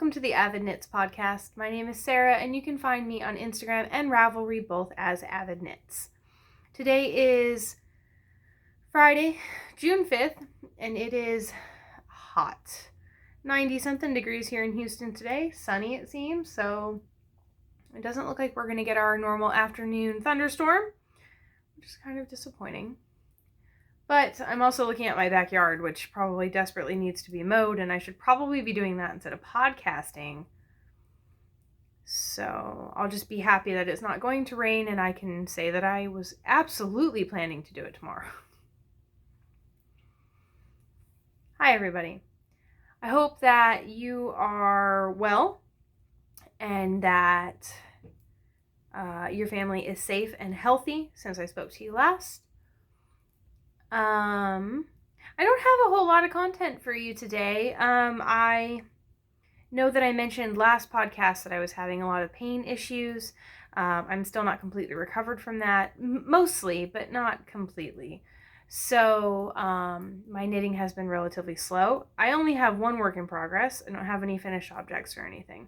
welcome to the Avid Knits podcast. My name is Sarah, and you can find me on Instagram and Ravelry both as Avid Knits. Today is Friday, June 5th, and it is hot. 90-something degrees here in Houston today. Sunny, it seems, so it doesn't look like we're going to get our normal afternoon thunderstorm, which is kind of disappointing. But I'm also looking at my backyard, which probably desperately needs to be mowed, and I should probably be doing that instead of podcasting. So I'll just be happy that it's not going to rain, and I can say that I was absolutely planning to do it tomorrow. Hi, everybody. I hope that you are well and that your family is safe and healthy since I spoke to you last. I don't have a whole lot of content for you today. I know that I mentioned last podcast that I was having a lot of pain issues. I'm still not completely recovered from that, mostly, but not completely. So my knitting has been relatively slow. I only have one work in progress. I don't have any finished objects or anything.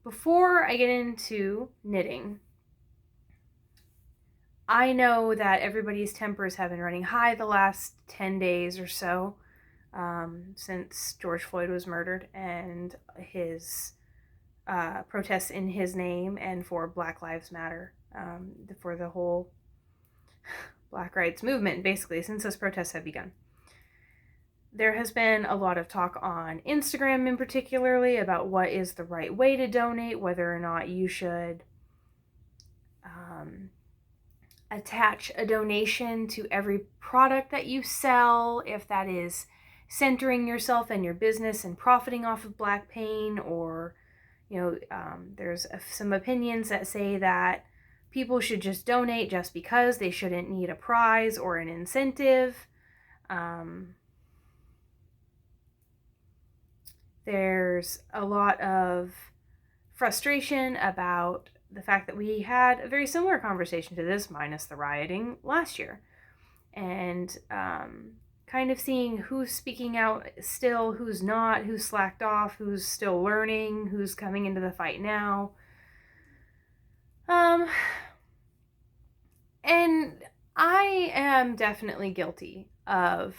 Before I get into knitting, I know that everybody's tempers have been running high the last 10 days or so since George Floyd was murdered and his protests in his name and for Black Lives Matter, for the whole Black rights movement, basically, since those protests have begun. There has been a lot of talk on Instagram in particularly about what is the right way to donate, whether or not you should attach a donation to every product that you sell, if that is centering yourself and your business and profiting off of Black pain, or, there's some opinions that say that people should just donate just because they shouldn't need a prize or an incentive. There's a lot of frustration about the fact that we had a very similar conversation to this, minus the rioting, last year. And kind of seeing who's speaking out still, who's not, who's slacked off, who's still learning, who's coming into the fight now. And I am definitely guilty of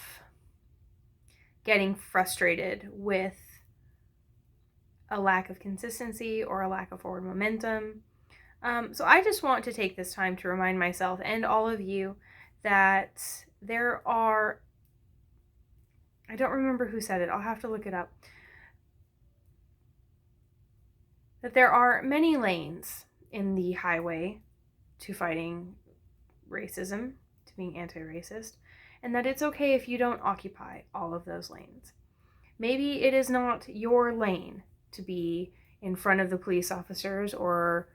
getting frustrated with a lack of consistency or a lack of forward momentum. So I just want to take this time to remind myself and all of you that there are, I don't remember who said it, I'll have to look it up, that there are many lanes in the highway to fighting racism, to being anti-racist, and that it's okay if you don't occupy all of those lanes. Maybe it is not your lane to be in front of the police officers or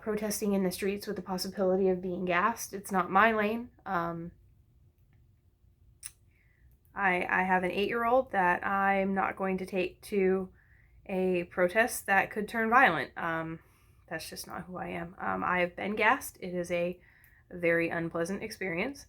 protesting in the streets with the possibility of being gassed. It's not my lane. I have an 8-year-old that I'm not going to take to a protest that could turn violent. That's just not who I am. I have been gassed. It is a very unpleasant experience.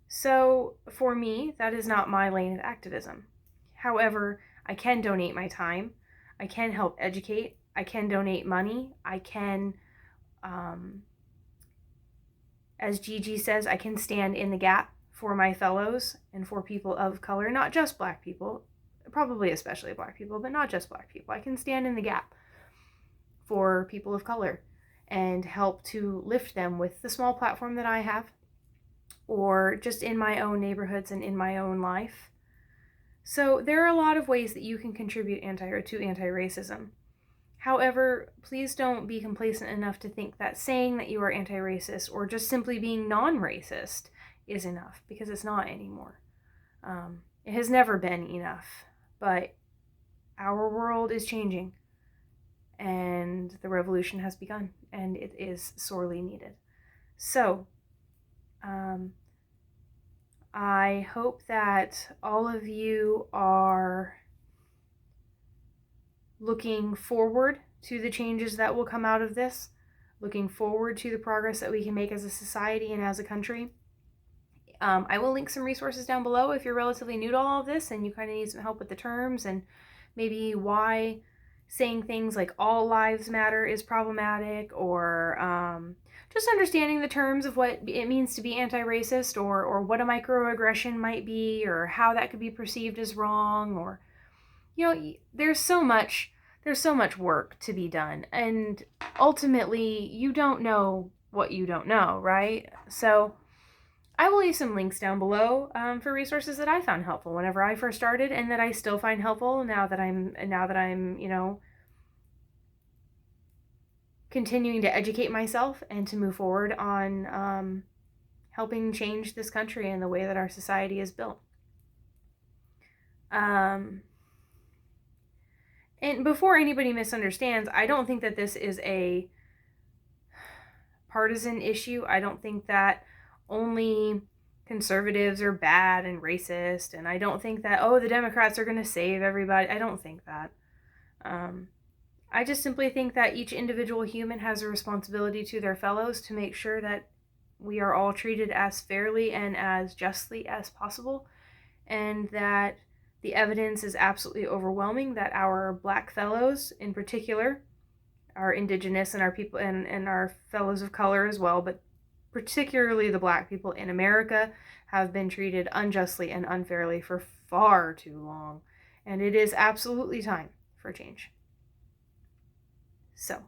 So for me, that is not my lane of activism. However, I can donate my time. I can help educate. I can donate money. I can, as Gigi says, I can stand in the gap for my fellows and for people of color, not just Black people, probably especially Black people, but not just Black people. I can stand in the gap for people of color and help to lift them with the small platform that I have, or just in my own neighborhoods and in my own life. So there are a lot of ways that you can contribute to anti-racism. However, please don't be complacent enough to think that saying that you are anti-racist or just simply being non-racist is enough, because it's not anymore. It has never been enough, but our world is changing and the revolution has begun, and it is sorely needed. So, I hope that all of you are looking forward to the changes that will come out of this, looking forward to the progress that we can make as a society and as a country. I will link some resources down below if you're relatively new to all of this and you kind of need some help with the terms and maybe why saying things like all lives matter is problematic, or just understanding the terms of what it means to be anti-racist, or what a microaggression might be, or how that could be perceived as wrong, or, you know, there's so much work to be done, and ultimately you don't know what you don't know, right? So I will leave some links down below for resources that I found helpful whenever I first started, and that I still find helpful now that I'm, you know, continuing to educate myself and to move forward on helping change this country and the way that our society is built. And before anybody misunderstands, I don't think that this is a partisan issue. I don't think that only conservatives are bad and racist, and I don't think that, oh, the Democrats are going to save everybody. I don't think that. I just simply think that each individual human has a responsibility to their fellows to make sure that we are all treated as fairly and as justly as possible, and that the evidence is absolutely overwhelming that our Black fellows in particular, our Indigenous and our people and our fellows of color as well, but particularly the Black people in America, have been treated unjustly and unfairly for far too long. And it is absolutely time for change. So,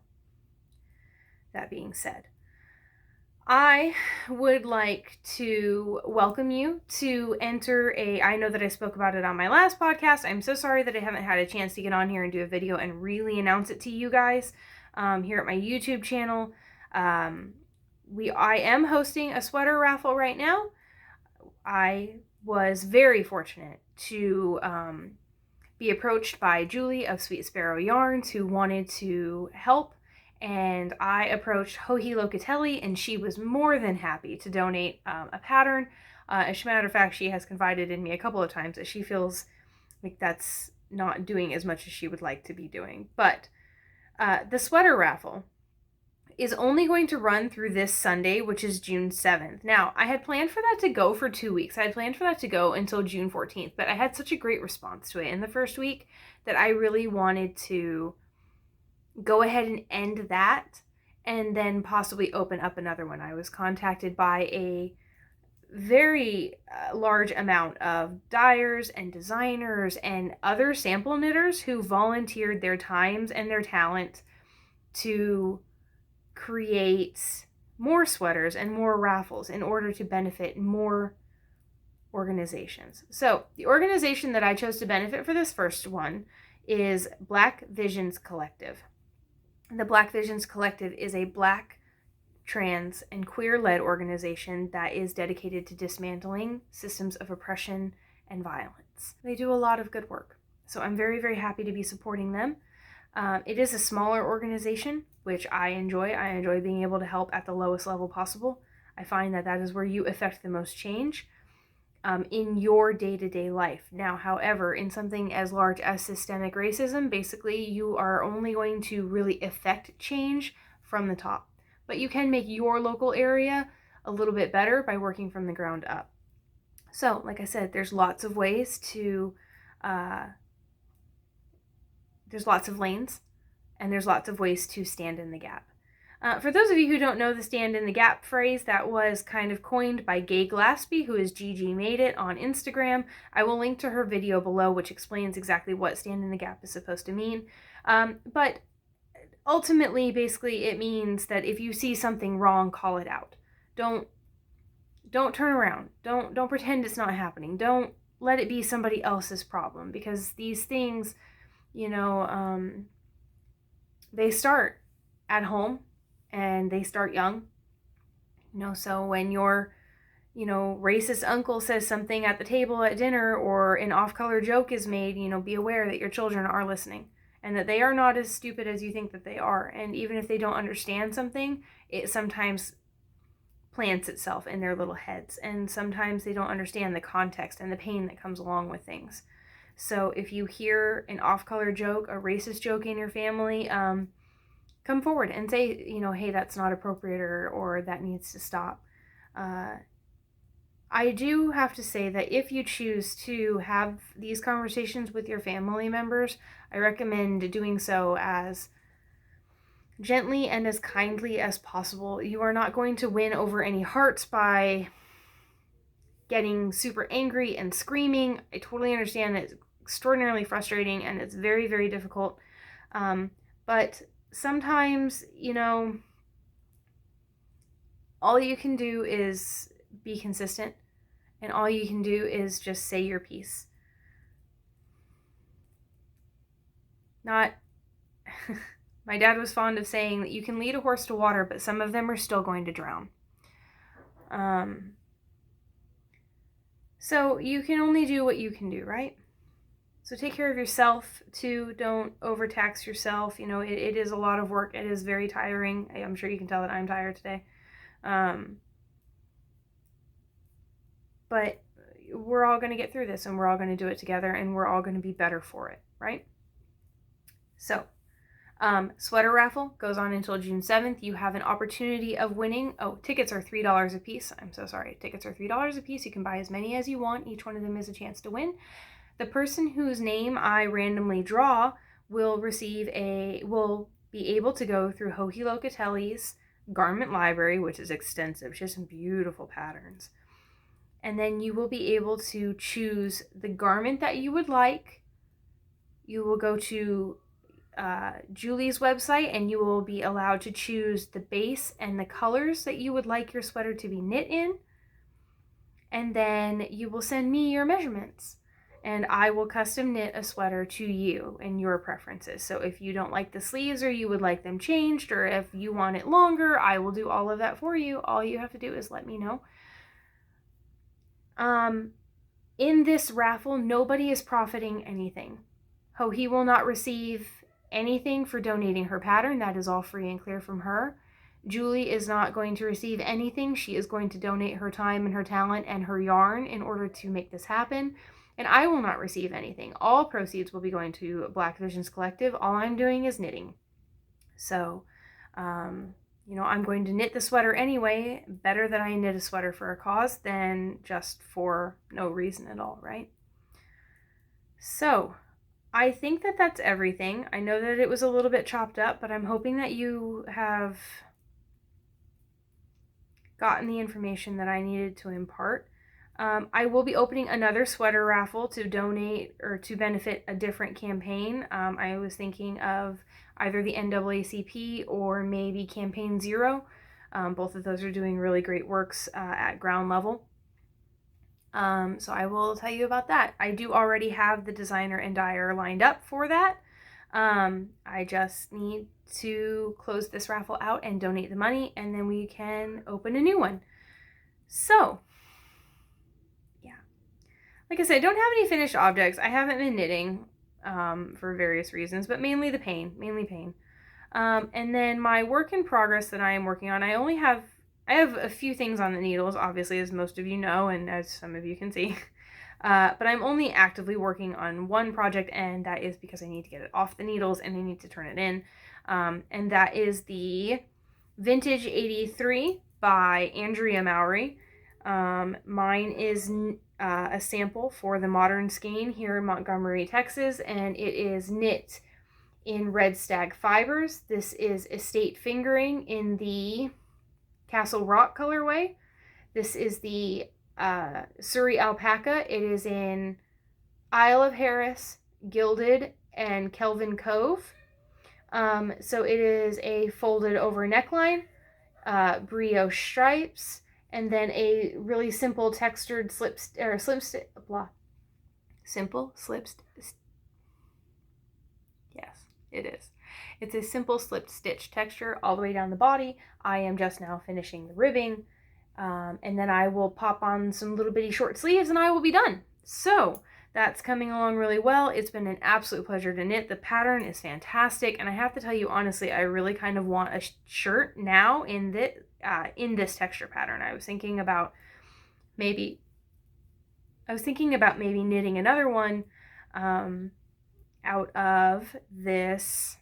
that being said, I would like to welcome you to enter I know that I spoke about it on my last podcast. I'm so sorry that I haven't had a chance to get on here and do a video and really announce it to you guys here at my YouTube channel. I am hosting a sweater raffle right now. I was very fortunate to be approached by Julie of Sweet Sparrow Yarns, who wanted to help, and I approached Hohi Locatelli, and she was more than happy to donate a pattern. As a matter of fact, she has confided in me a couple of times that she feels like that's not doing as much as she would like to be doing. But the sweater raffle is only going to run through this Sunday, which is June 7th. Now, I had planned for that to go for 2 weeks. I had planned for that to go until June 14th, but I had such a great response to it in the first week that I really wanted to go ahead and end that and then possibly open up another one. I was contacted by a very large amount of dyers and designers and other sample knitters who volunteered their times and their talent to create more sweaters and more raffles in order to benefit more organizations. So the organization that I chose to benefit for this first one is Black Visions Collective. The Black Visions Collective is a Black, trans, and queer-led organization that is dedicated to dismantling systems of oppression and violence. They do a lot of good work, so I'm very, very happy to be supporting them. It is a smaller organization, which I enjoy. I enjoy being able to help at the lowest level possible. I find that that is where you affect the most change in your day-to-day life. Now, however, in something as large as systemic racism, basically you are only going to really affect change from the top. But you can make your local area a little bit better by working from the ground up. So, like I said, there's lots of ways to there's lots of lanes, and there's lots of ways to stand in the gap. For those of you who don't know the stand in the gap phrase, that was kind of coined by Gay Glaspie, who is Gigi Made It on Instagram. I will link to her video below, which explains exactly what stand in the gap is supposed to mean. But ultimately, basically, it means that if you see something wrong, call it out. Don't turn around. Don't pretend it's not happening. Don't let it be somebody else's problem, because these things, you know, they start at home and they start young. You know, so when your, you know, racist uncle says something at the table at dinner, or an off-color joke is made, you know, be aware that your children are listening and that they are not as stupid as you think that they are. And even if they don't understand something, it sometimes plants itself in their little heads. And sometimes they don't understand the context and the pain that comes along with things. So if you hear an off-color joke, a racist joke in your family, come forward and say, you know, hey, that's not appropriate, or that needs to stop. I do have to say that if you choose to have these conversations with your family members, I recommend doing so as gently and as kindly as possible. You are not going to win over any hearts by getting super angry and screaming. I totally understand it's extraordinarily frustrating and it's very, very difficult. But sometimes, all you can do is be consistent, and all you can do is just say your piece. Not my dad was fond of saying that you can lead a horse to water, but some of them are still going to drown. So you can only do what you can do, right? So take care of yourself too. Don't overtax yourself. It is a lot of work. It is very tiring. I'm sure you can tell that I'm tired today. But we're all going to get through this, and we're all going to do it together, and we're all going to be better for it, right? So, sweater raffle goes on until June 7th. You have an opportunity of winning. Oh, tickets are $3 a piece. I'm so sorry. Tickets are $3 a piece. You can buy as many as you want. Each one of them is a chance to win. The person whose name I randomly draw will be able to go through Hohi Locatelli's garment library, which is extensive. She has some beautiful patterns. And then you will be able to choose the garment that you would like. You will go to Julie's website, and you will be allowed to choose the base and the colors that you would like your sweater to be knit in. And then you will send me your measurements, and I will custom knit a sweater to you and your preferences. So if you don't like the sleeves, or you would like them changed, or if you want it longer, I will do all of that for you. All you have to do is let me know. In this raffle, nobody is profiting anything. Hohi will not receive anything for donating her pattern. That is all free and clear from her. Julie is not going to receive anything. She is going to donate her time and her talent and her yarn in order to make this happen. And I will not receive anything. All proceeds will be going to Black Visions Collective. All I'm doing is knitting. So, I'm going to knit the sweater anyway. Better that I knit a sweater for a cause than just for no reason at all, right? So, I think that that's everything. I know that it was a little bit chopped up, but I'm hoping that you have gotten the information that I needed to impart. I will be opening another sweater raffle to donate or to benefit a different campaign. I was thinking of either the NAACP or maybe Campaign Zero. Both of those are doing really great works at ground level. So I will tell you about that. I do already have the designer and dyer lined up for that. I just need to close this raffle out and donate the money, and then we can open a new one. So, yeah. Like I said, I don't have any finished objects. I haven't been knitting for various reasons, but mainly pain. And then my work in progress that I am working on, I have a few things on the needles, obviously, as most of you know, and as some of you can see. But I'm only actively working on one project, and that is because I need to get it off the needles and I need to turn it in. And that is the Vintage 83 by Andrea Mowry. Mine is a sample for the Modern Skein here in Montgomery, Texas, and it is knit in red Stag fibers. This is estate fingering in the Castle Rock colorway. This is the Suri alpaca. It is in Isle of Harris, Gilded, and Kelvin Cove. So it is a folded over neckline, brioche stripes, and then a really simple textured yes, it is. It's a simple slipped stitch texture all the way down the body. I am just now finishing the ribbing, and then I will pop on some little bitty short sleeves and I will be done. So that's coming along really well. It's been an absolute pleasure to knit. The pattern is fantastic, and I have to tell you honestly, I really kind of want a shirt now in this texture pattern. I was thinking about maybe knitting another one out of this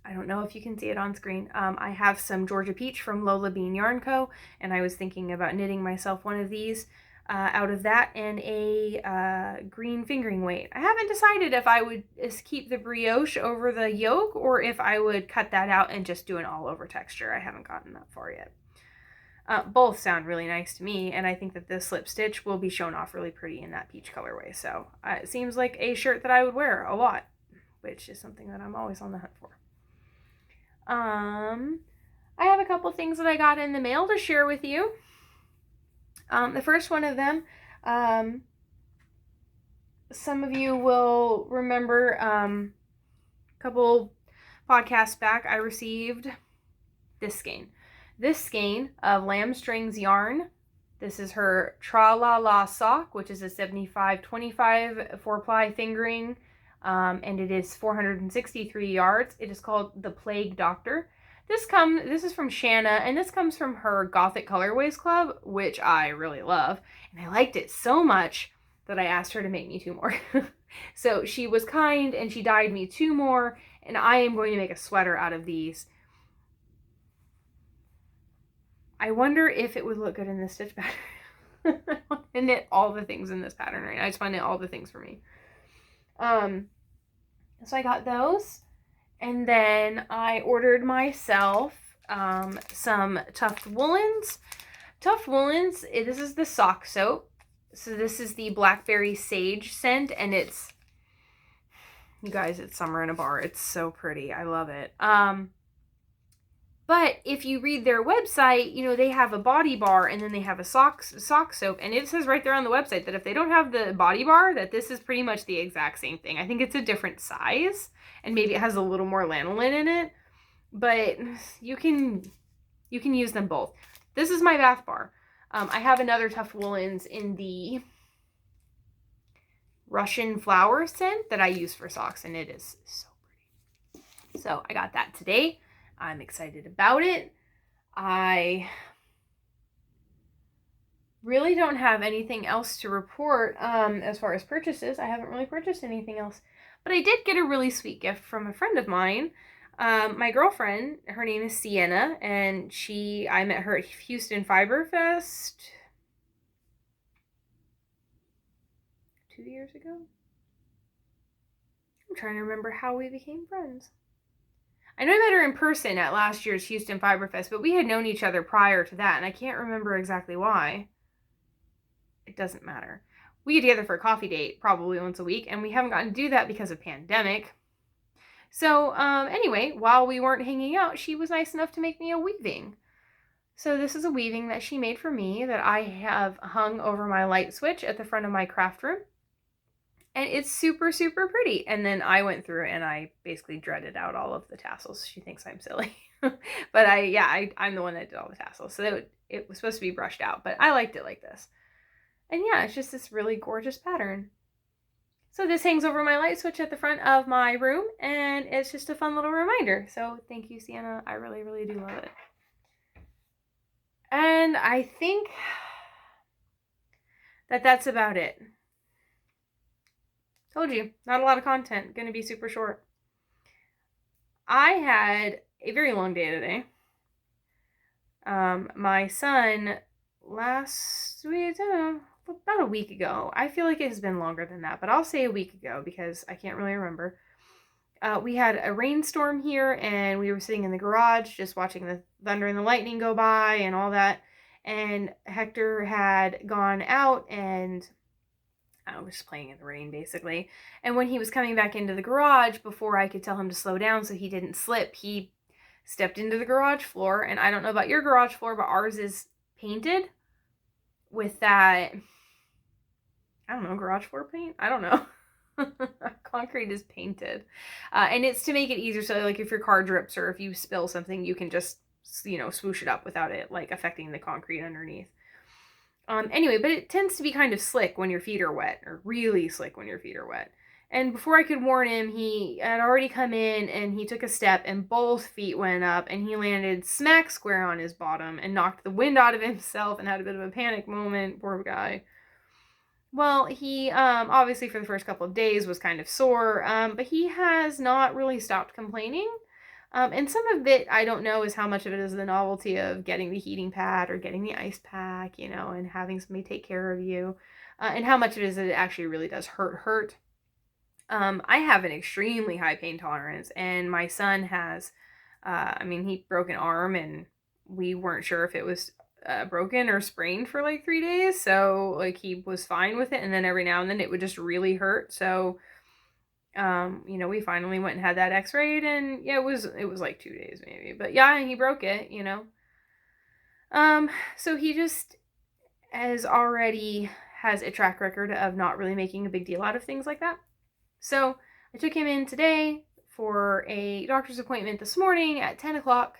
I don't know if you can see it on screen. I have some Georgia Peach from Lola Bean Yarn Co. And I was thinking about knitting myself one of these out of that and a green fingering weight. I haven't decided if I would keep the brioche over the yoke or if I would cut that out and just do an all over texture. I haven't gotten that far yet. Both sound really nice to me, and I think that this slip stitch will be shown off really pretty in that peach colorway. So it seems like a shirt that I would wear a lot, which is something that I'm always on the hunt for. I have a couple things that I got in the mail to share with you. The first one of them, some of you will remember a couple podcasts back, I received this skein. This skein of Lamb Strings yarn. This is her Tra-La-La sock, which is a 75-25 4-ply fingering, and it is 463 yards. It is called the Plague Doctor. This is from Shanna, and this comes from her Gothic Colorways Club, which I really love, and I liked it so much that I asked her to make me 2 more. So she was kind, and she dyed me 2 more, and I am going to make a sweater out of these. I wonder if it would look good in this stitch pattern. I want to knit all the things in this pattern right now. I just want to knit all the things for me. So I got those. And then I ordered myself some Tuft Woolens. Tuft Woolens, this is the sock soap. So this is the Blackberry Sage scent. And it's, you guys, it's summer in a bar. It's so pretty. I love it. But if you read their website, you know, they have a body bar and then they have a sock soap. And it says right there on the website that if they don't have the body bar, that this is pretty much the exact same thing. I think it's a different size and maybe it has a little more lanolin in it. But you can use them both. This is my bath bar. I have another Tuft Woolens in the Russian flower scent that I use for socks. And it is so pretty. So I got that today. I'm excited about it. I really don't have anything else to report as far as purchases. I haven't really purchased anything else. But I did get a really sweet gift from a friend of mine. My girlfriend, her name is Sienna, and I met her at Houston Fibre Fest 2 years ago. I'm trying to remember how we became friends. I know I met her in person at last year's Houston Fibre Fest, but we had known each other prior to that, and I can't remember exactly why. It doesn't matter. We get together for a coffee date probably once a week, and we haven't gotten to do that because of pandemic. So anyway, while we weren't hanging out, she was nice enough to make me a weaving. So this is a weaving that she made for me that I have hung over my light switch at the front of my craft room. And it's super, super pretty. And then I went through and I basically dreaded out all of the tassels. She thinks I'm silly. But I'm the one that did all the tassels. So it was supposed to be brushed out. But I liked it like this. And yeah, it's just this really gorgeous pattern. So this hangs over my light switch at the front of my room. And it's just a fun little reminder. So thank you, Sienna. I really, really do love it. And I think that that's about it. Told you, not a lot of content. Gonna be super short. I had a very long day today. My son last week, about a week ago. I feel like it has been longer than that, but I'll say a week ago because I can't really remember. We had a rainstorm here and we were sitting in the garage just watching the thunder and the lightning go by and all that. And Hector had gone out and I was just playing in the rain, basically. And when he was coming back into the garage, before I could tell him to slow down so he didn't slip, he stepped into the garage floor. And I don't know about your garage floor, but ours is painted with that, I don't know, garage floor paint? I don't know. Concrete is painted. And it's to make it easier. So, like, if your car drips or if you spill something, you can just, swoosh it up without it, like, affecting the concrete underneath. Anyway, but it tends to be kind of slick when your feet are wet, or really slick when your feet are wet. And before I could warn him, he had already come in and he took a step and both feet went up and he landed smack square on his bottom and knocked the wind out of himself and had a bit of a panic moment. Poor guy. Well, he obviously for the first couple of days was kind of sore, but he has not really stopped complaining. And some of it, I don't know, is how much of it is the novelty of getting the heating pad or getting the ice pack, and having somebody take care of you. And how much of it is that it actually really does hurt. I have an extremely high pain tolerance, and my son has, he broke an arm, and we weren't sure if it was broken or sprained for like 3 days. So like he was fine with it, and then every now and then it would just really hurt. So we finally went and had that x-rayed, and yeah, it was like 2 days maybe, but yeah, he broke it. So he just has a track record of not really making a big deal out of things like that. So I took him in today for a doctor's appointment this morning at 10 o'clock.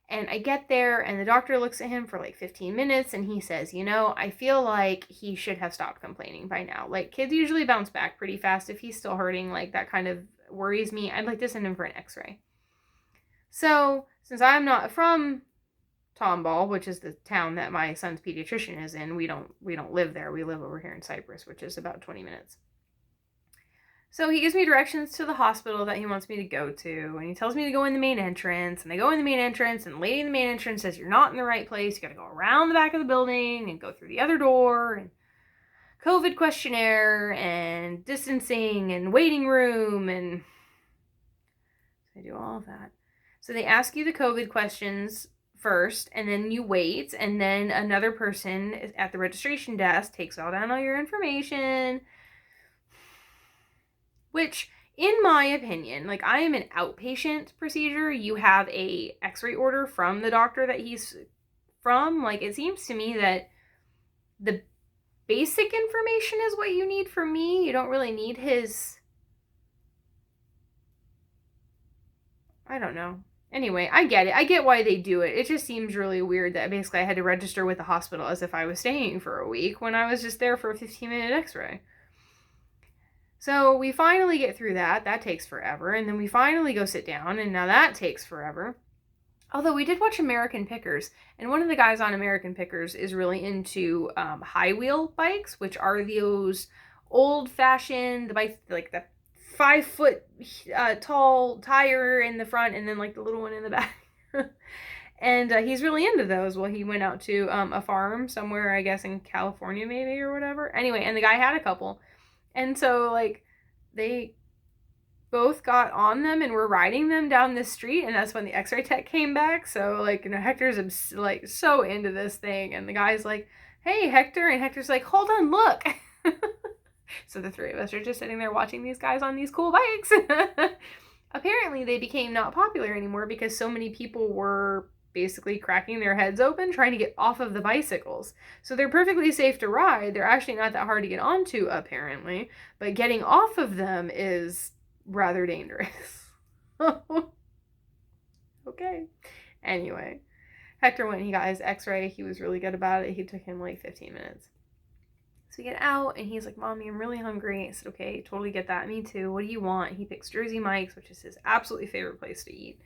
And I get there, and the doctor looks at him for like 15 minutes, and he says, I feel like he should have stopped complaining by now. Like, kids usually bounce back pretty fast. If he's still hurting, like, that kind of worries me. I'd like to send him for an x-ray. So, since I'm not from Tomball, which is the town that my son's pediatrician is in, we don't live there. We live over here in Cyprus, which is about 20 minutes. So he gives me directions to the hospital that he wants me to go to, and he tells me to go in the main entrance, and I go in the main entrance, and the lady in the main entrance says, you're not in the right place, you gotta go around the back of the building, and go through the other door, and COVID questionnaire, and distancing, and waiting room, and I do all of that. So they ask you the COVID questions first, and then you wait, and then another person at the registration desk takes down all your information, which, in my opinion, like, I am an outpatient procedure. You have a x-ray order from the doctor that he's from. Like, it seems to me that the basic information is what you need from me. You don't really need his... I don't know. Anyway, I get it. I get why they do it. It just seems really weird that basically I had to register with the hospital as if I was staying for a week when I was just there for a 15-minute x-ray. So we finally get through that. That takes forever. And then we finally go sit down, and now that takes forever. Although we did watch American Pickers, and one of the guys on American Pickers is really into high wheel bikes, which are those old-fashioned, the bikes, like the 5-foot tall tire in the front, and then like the little one in the back. And he's really into those. Well, he went out to a farm somewhere, I guess in California maybe, or whatever. Anyway, and the guy had a couple. And so, like, they both got on them and were riding them down the street, and that's when the x-ray tech came back. So, like, Hector's, like, so into this thing, and the guy's like, hey, Hector, and Hector's like, hold on, look. So the three of us are just sitting there watching these guys on these cool bikes. Apparently, they became not popular anymore because so many people were basically cracking their heads open trying to get off of the bicycles. So they're perfectly safe to ride. They're actually not that hard to get onto, apparently, but getting off of them is rather dangerous. Okay. Anyway, Hector went and he got his x-ray. He was really good about it. He took him like 15 minutes. So we get out, and he's like, Mommy, I'm really hungry. I said, okay, totally get that. Me too. What do you want? He picks Jersey Mike's, which is his absolutely favorite place to eat.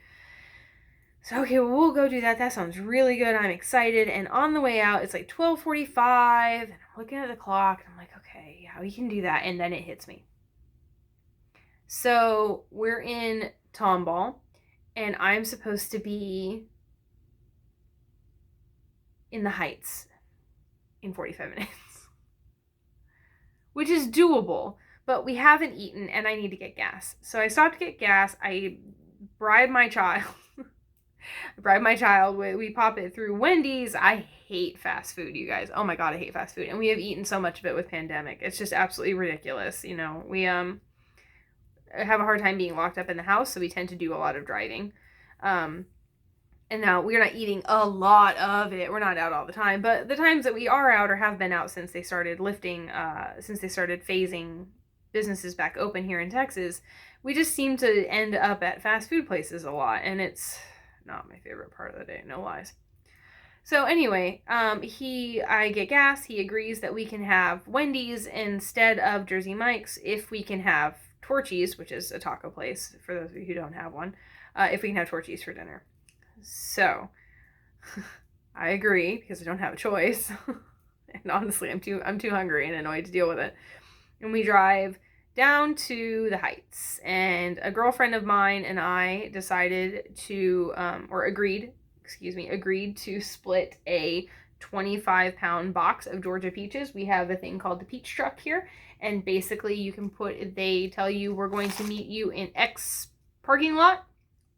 So, okay, well, we'll go do that. That sounds really good. I'm excited. And on the way out, it's like 12:45, and I'm looking at the clock, and I'm like, okay, yeah, we can do that. And then it hits me. So we're in Tomball, and I'm supposed to be in the Heights in 45 minutes, which is doable, but we haven't eaten, and I need to get gas. So I stopped to get gas. I bribed my child. We pop it through Wendy's. I hate fast food, you guys. Oh my God, I hate fast food. And we have eaten so much of it with pandemic. It's just absolutely ridiculous. We have a hard time being locked up in the house, so we tend to do a lot of driving. And now we're not eating a lot of it. We're not out all the time, but the times that we are out or have been out since they started phasing businesses back open here in Texas, we just seem to end up at fast food places a lot, and it's not my favorite part of the day, no lies. So anyway, I get gas. He agrees that we can have Wendy's instead of Jersey Mike's if we can have Torchy's, which is a taco place, for those of you who don't have one, if we can have Torchy's for dinner. So, I agree, because I don't have a choice. And honestly, I'm too hungry and annoyed to deal with it. And we drive down to the Heights, and a girlfriend of mine and I decided to, agreed to split a 25-pound box of Georgia peaches. We have a thing called the peach truck here, and basically they tell you, we're going to meet you in X parking lot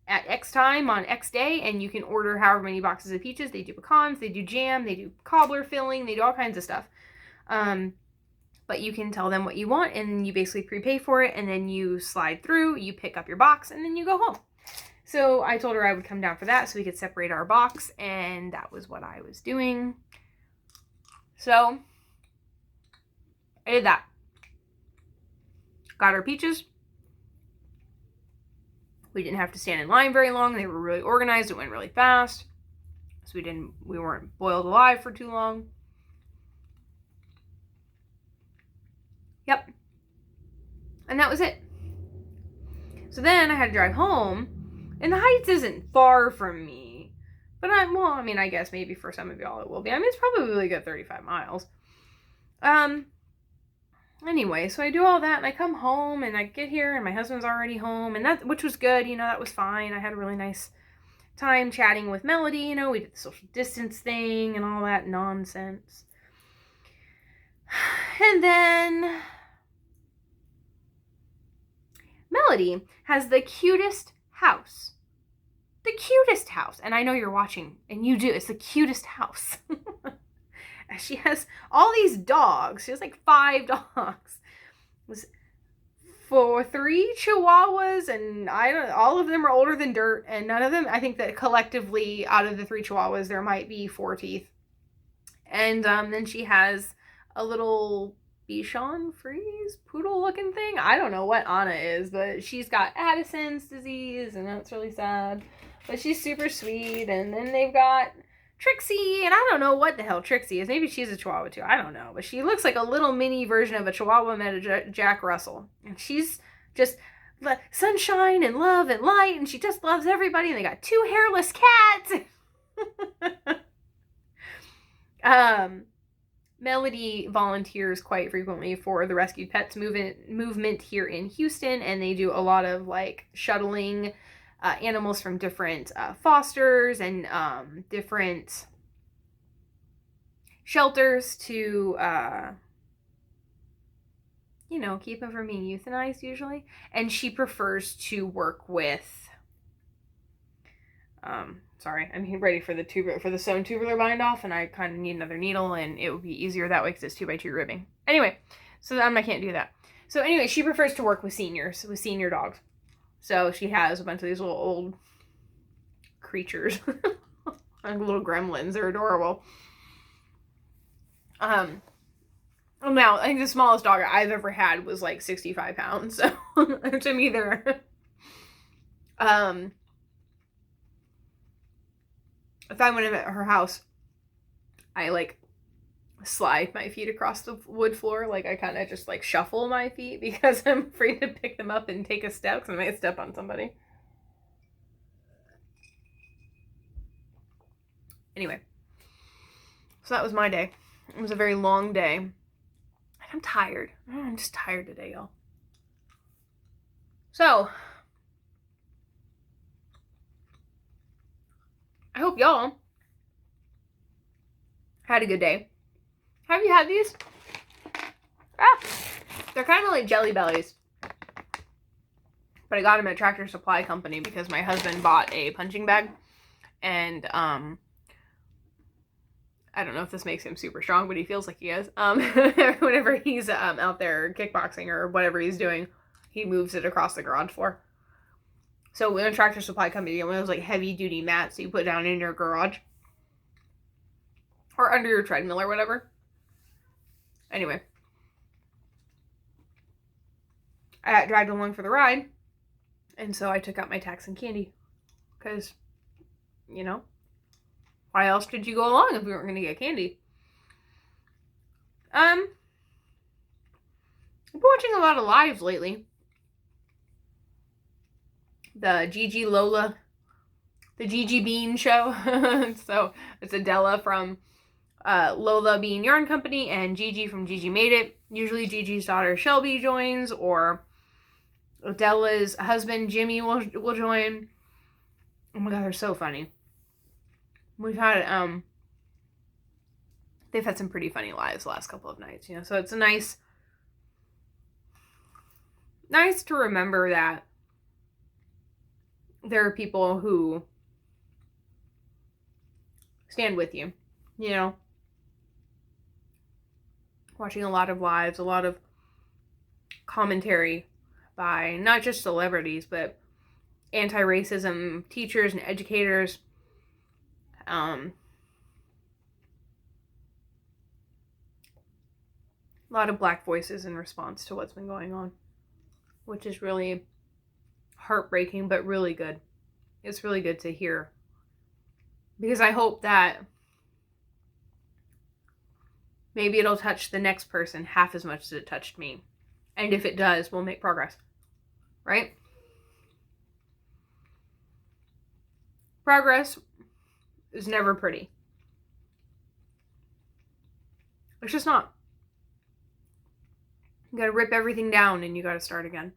at X time on X day, and you can order however many boxes of peaches. They do pecans, they do jam, they do cobbler filling, they do all kinds of stuff. But you can tell them what you want, and you basically prepay for it, and then you slide through, you pick up your box, and then you go home. So I told her I would come down for that so we could separate our box, and that was what I was doing. So I did that. Got our peaches. We didn't have to stand in line very long. They were really organized. It went really fast. So we weren't boiled alive for too long. Yep. And that was it. So then I had to drive home. And the Heights isn't far from me. But I guess maybe for some of y'all it will be. I mean, it's probably a good 35 miles. Anyway, so I do all that, and I come home, and I get here, and my husband's already home, and which was good, that was fine. I had a really nice time chatting with Melody, we did the social distance thing and all that nonsense. And then Melody has the cutest house. The cutest house. And I know you're watching, and you do. It's the cutest house. She has all these dogs. She has like 5 dogs. It was 3 Chihuahuas, and all of them are older than dirt, and none of them, I think that collectively out of the 3 Chihuahuas, there might be 4 teeth. And then she has a little Bichon Frise poodle looking thing. I don't know what Anna is, but she's got Addison's disease, and that's really sad. But she's super sweet. And then they've got Trixie, and I don't know what the hell Trixie is. Maybe she's a Chihuahua too. I don't know. But she looks like a little mini version of a Chihuahua met a Jack Russell. And she's just sunshine and love and light, and she just loves everybody. And they got 2 hairless cats. Melody volunteers quite frequently for the Rescued Pets movement here in Houston, and they do a lot of shuttling animals from different fosters and different shelters to keep them from being euthanized usually. And she prefers to work with sorry, I'm ready for the sewn tubular bind off, and I kind of need another needle, and it would be easier that way because it's 2x2 ribbing. Anyway, so I can't do that. So anyway, she prefers to work with senior dogs. So she has a bunch of these little old creatures, like little gremlins. They're adorable. Now I think the smallest dog I've ever had was 65 pounds. So to me, they're if I went at her house, I slide my feet across the wood floor. I kind of just shuffle my feet because I'm afraid to pick them up and take a step because I might step on somebody. Anyway, so that was my day. It was a very long day. And I'm tired. I'm just tired today, y'all. So I hope y'all had a good day. Have you had these? They're kind of like Jelly Bellies. But I got them at Tractor Supply Company because my husband bought a punching bag. And, I don't know if this makes him super strong, but he feels like he is. Whenever he's out there kickboxing or whatever he's doing, he moves it across the garage floor. So when a Tractor Supply Company, you get one of those heavy duty mats that you put down in your garage. Or under your treadmill or whatever. Anyway. I got dragged along for the ride. And so I took out my tax and candy. Because, why else did you go along if we weren't going to get candy? I've been watching a lot of lives lately. The Gigi Bean show. So it's Adela from Lola being Yarn Company, and Gigi from Gigi Made It. Usually Gigi's daughter Shelby joins, or Adela's husband Jimmy will join. Oh my god, they're so funny. We've had they've had some pretty funny lives the last couple of nights, so it's a nice to remember that there are people who stand with you, watching a lot of lives, a lot of commentary by not just celebrities, but anti-racism teachers and educators. A lot of Black voices in response to what's been going on, which is really heartbreaking, but really good. It's really good to hear, because I hope that maybe it'll touch the next person half as much as it touched me. And if it does, we'll make progress, right? Progress is never pretty. It's just not. You gotta rip everything down and you gotta start again.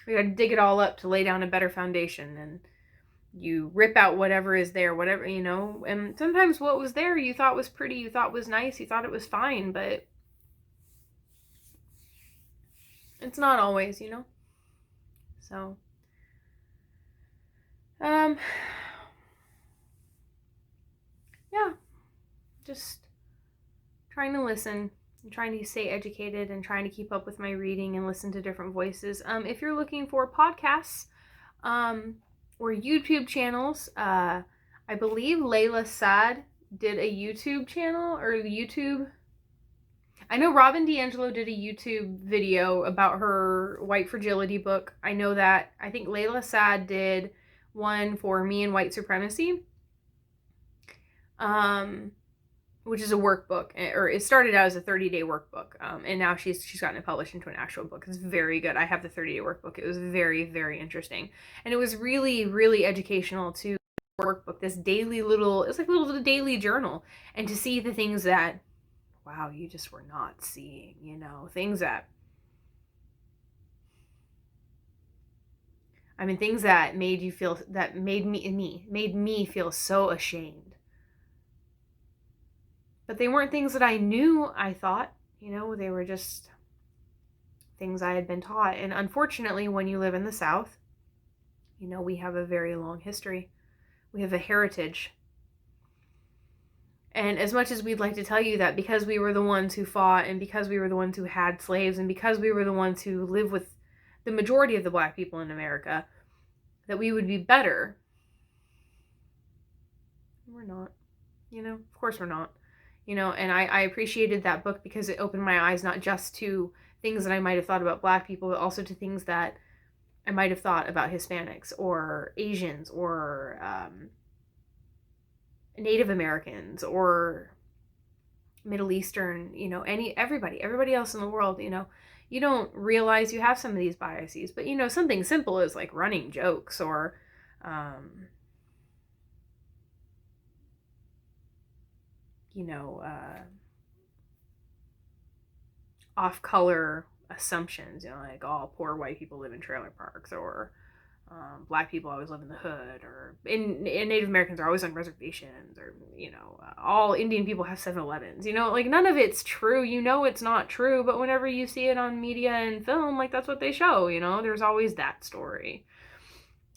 You gotta dig it all up to lay down a better foundation, and you rip out whatever is there, whatever, and sometimes what was there you thought was pretty, you thought was nice, you thought it was fine, but it's not always, So, yeah, just trying to listen, and trying to stay educated, and trying to keep up with my reading and listen to different voices. If you're looking for podcasts, or YouTube channels, I believe Layla Saad did a YouTube channel, or YouTube. I know Robin DiAngelo did a YouTube video about her White Fragility book. I know that. I think Layla Saad did one for Me and White Supremacy, which is a workbook, or it started out as a 30-day workbook, and now she's gotten it published into an actual book. It's very good. I have the 30-day workbook. It was very, very interesting, and it was really, really educational to workbook. This daily little, it's like a little daily journal, and to see the things that, wow, you just were not seeing, things that, things that made you feel, that made me feel so ashamed. But they weren't things that I knew, I thought, they were just things I had been taught. And unfortunately, when you live in the South, we have a very long history. We have a heritage. And as much as we'd like to tell you that because we were the ones who fought, and because we were the ones who had slaves, and because we were the ones who lived with the majority of the Black people in America, that we would be better, we're not. Of course we're not. And I appreciated that book because it opened my eyes not just to things that I might have thought about Black people, but also to things that I might have thought about Hispanics or Asians or Native Americans or Middle Eastern, everybody else in the world, you don't realize you have some of these biases, but something simple as like running jokes or off-color assumptions, like, oh, poor white people live in trailer parks, or Black people always live in the hood, or in Native Americans are always on reservations, or all Indian people have 7-Elevens. Like, none of it's true. It's not true, but whenever you see it on media and film, like, that's what they show. There's always that story.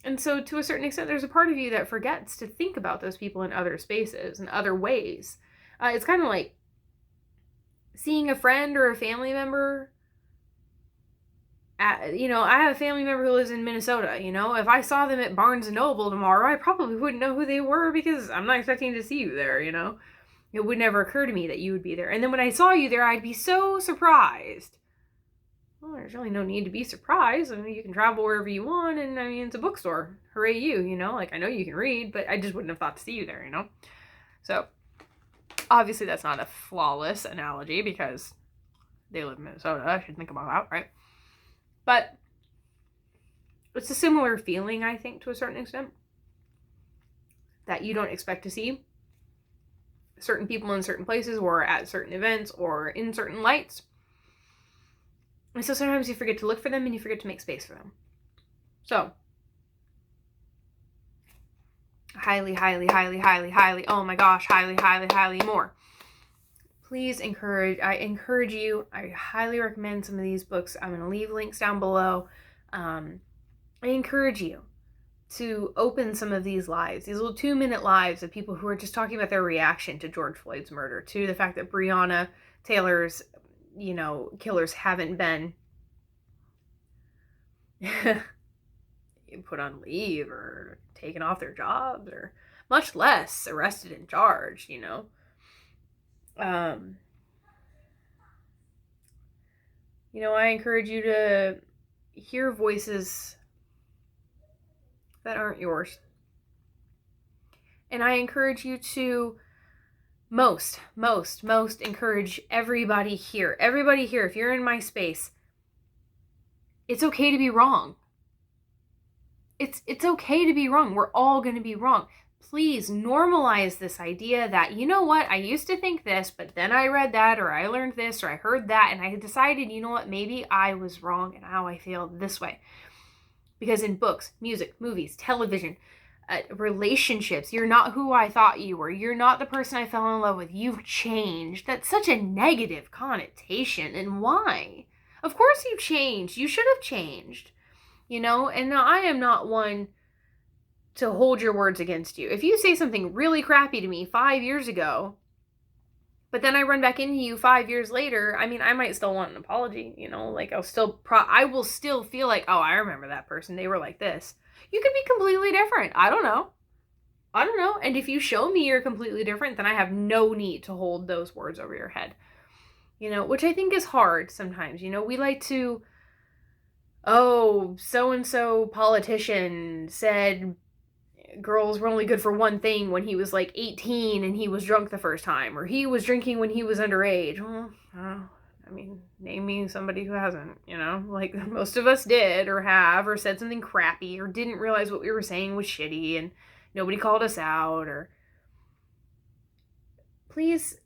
And so to a certain extent, there's a part of you that forgets to think about those people in other spaces and other ways. It's kind of like seeing a friend or a family member. I have a family member who lives in Minnesota. If I saw them at Barnes & Noble tomorrow, I probably wouldn't know who they were because I'm not expecting to see you there, It would never occur to me that you would be there. And then when I saw you there, I'd be so surprised. Well, there's really no need to be surprised. You can travel wherever you want, and it's a bookstore. Hooray you, Like, I know you can read, but I just wouldn't have thought to see you there, So, obviously that's not a flawless analogy because they live in Minnesota. I should think about that, right? But it's a similar feeling, I think, to a certain extent, that you don't expect to see certain people in certain places or at certain events or in certain lights. And so sometimes you forget to look for them and you forget to make space for them. So, highly, oh my gosh, highly more. Please I encourage you, I highly recommend some of these books. I'm going to leave links down below. I encourage you to open some of these lives, these little 2-minute lives of people who are just talking about their reaction to George Floyd's murder, to the fact that Breonna Taylor's, killers haven't been put on leave or taken off their jobs or much less arrested and charged, I encourage you to hear voices that aren't yours. And I encourage you to most encourage everybody here, if you're in my space, it's okay to be wrong. It's okay to be wrong. We're all going to be wrong. Please normalize this idea that, you know what, I used to think this, but then I read that, or I learned this, or I heard that, and I decided, you know what, maybe I was wrong and now I feel this way. Because in books, music, movies, television, relationships, you're not who I thought you were. You're not the person I fell in love with. You've changed. That's such a negative connotation. And why? Of course you changed. You should have changed. And now I am not one to hold your words against you. If you say something really crappy to me 5 years ago, but then I run back into you 5 years later, I might still want an apology, I will still feel like, oh, I remember that person. They were like this. You could be completely different. I don't know. And if you show me you're completely different, then I have no need to hold those words over your head. Which I think is hard sometimes. We like to, so-and-so politician said girls were only good for one thing when he was like 18 and he was drunk the first time, or he was drinking when he was underage. Name me somebody who hasn't, like most of us did, or have, or said something crappy, or didn't realize what we were saying was shitty and nobody called us out. Or please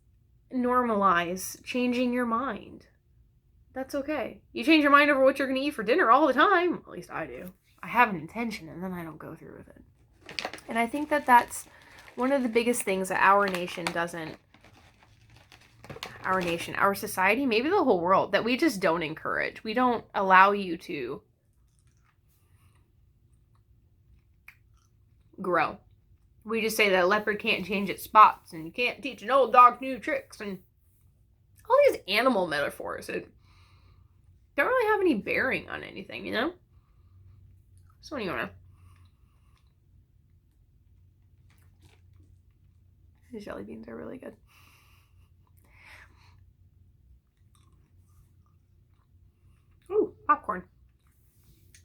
normalize changing your mind. That's okay. You change your mind over what you're going to eat for dinner all the time. At least I do. I have an intention and then I don't go through with it. And I think that that's one of the biggest things that our nation doesn't, our society, maybe the whole world, that we just don't encourage. We don't allow you to grow. We just say that a leopard can't change its spots, and you can't teach an old dog new tricks, and all these animal metaphors that don't really have any bearing on anything, So anyway, these jelly beans are really good. Ooh, popcorn.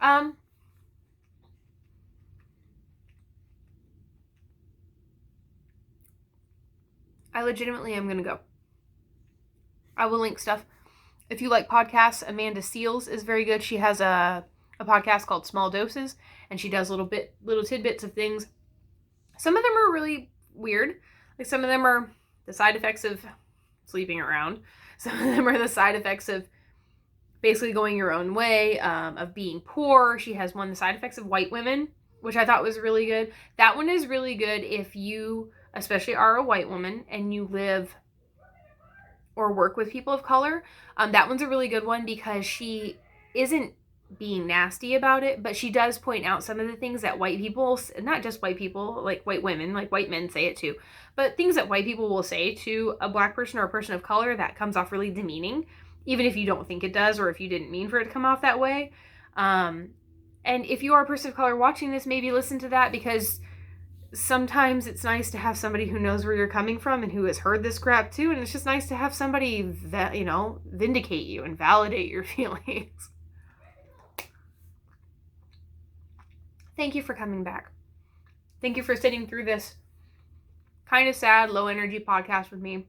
I legitimately am gonna go. I will link stuff. If you like podcasts, Amanda Seals is very good. She has a podcast called Small Doses, and she does little tidbits of things. Some of them are really weird. Like some of them are the side effects of sleeping around. Some of them are the side effects of basically going your own way, of being poor. She has one, the side effects of white women, which I thought was really good. That one is really good if you, especially, are a white woman and you live or work with people of color. That one's a really good one because she isn't being nasty about it, but she does point out some of the things that white people, not just white people, like white women, like white men say it too, but things that white people will say to a black person or a person of color that comes off really demeaning, even if you don't think it does, or if you didn't mean for it to come off that way. And if you are a person of color watching this, maybe listen to that, because sometimes it's nice to have somebody who knows where you're coming from and who has heard this crap too, and it's just nice to have somebody that, vindicate you and validate your feelings. Thank you for coming back. Thank you for sitting through this kind of sad, low energy podcast with me.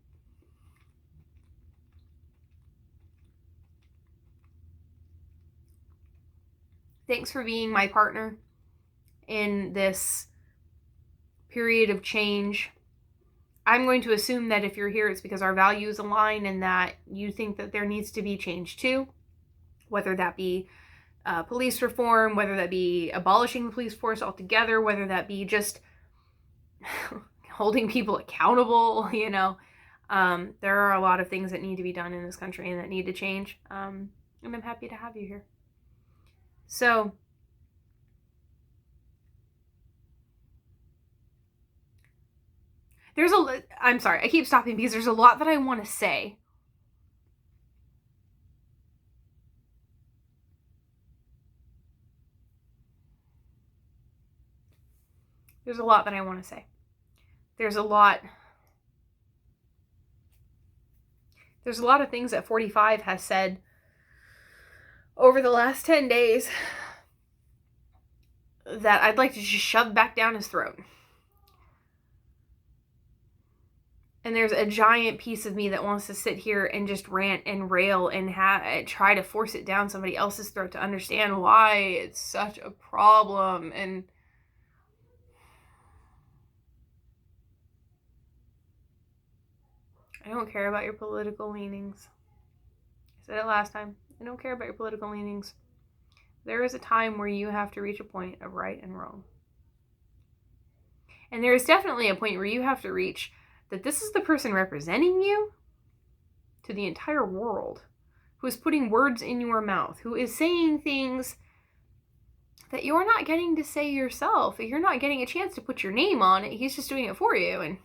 Thanks for being my partner in this period of change I'm going to assume that if you're here, it's because our values align and that you think that there needs to be change too, whether that be police reform, whether that be abolishing the police force altogether, whether that be just holding people accountable, you know. There are a lot of things that need to be done in this country and that need to change. And I'm happy to have you here. So, I'm sorry, I keep stopping because there's a lot that I want to say. There's a lot that I want to say. There's a lot of things that 45 has said over the last 10 days that I'd like to just shove back down his throat. And there's a giant piece of me that wants to sit here and just rant and rail and try to force it down somebody else's throat to understand why it's such a problem. And I don't care about your political leanings. I said it last time. I don't care about your political leanings. There is a time where you have to reach a point of right and wrong. And there is definitely a point where you have to reach that this is the person representing you to the entire world, who is putting words in your mouth, who is saying things that you're not getting to say yourself. You're not getting a chance to put your name on it. He's just doing it for you. And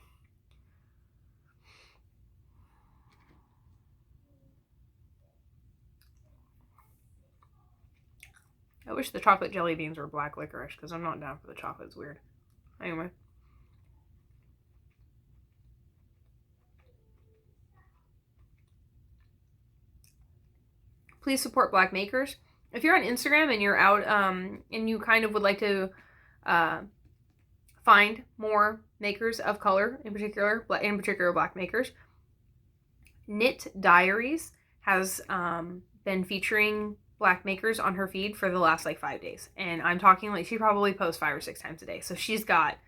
I wish the chocolate jelly beans were black licorice, because I'm not down for the chocolate. It's weird. Anyway. Please support Black makers. If you're on Instagram and you're out and you kind of would like to find more makers of color, in particular Black makers, Knit Diaries has been featuring Black makers on her feed for the last like 5 days. And I'm talking like she probably posts 5 or 6 times a day. So she's got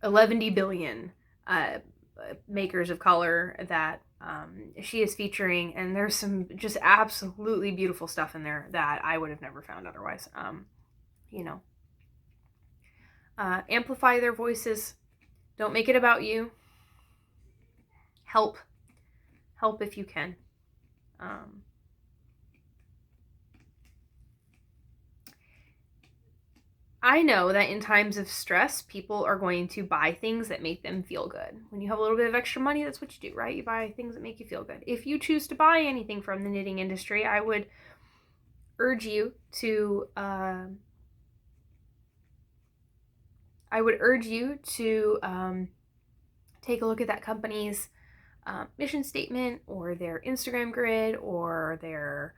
11 billion makers of color that she is featuring, and there's some just absolutely beautiful stuff in there that I would have never found otherwise. You know, amplify their voices. Don't make it about you. Help if you can. I know that in times of stress, people are going to buy things that make them feel good. When you have a little bit of extra money, that's what you do, right? You buy things that make you feel good. If you choose to buy anything from the knitting industry, I would urge you to take a look at that company's mission statement or their Instagram grid or their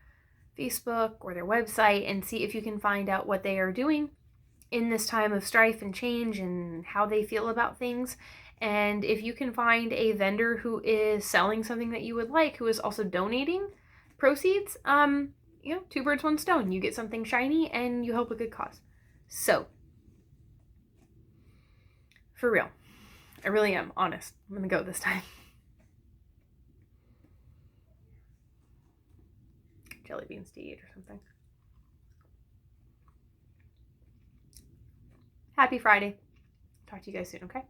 Facebook or their website and see if you can find out what they are doing in this time of strife and change and how they feel about things. And if you can find a vendor who is selling something that you would like, who is also donating proceeds, you know, 2 birds, 1 stone. You get something shiny and you help a good cause. So, for real, I really am honest. I'm gonna go this time. Jelly beans to eat or something. Happy Friday. Talk to you guys soon, okay?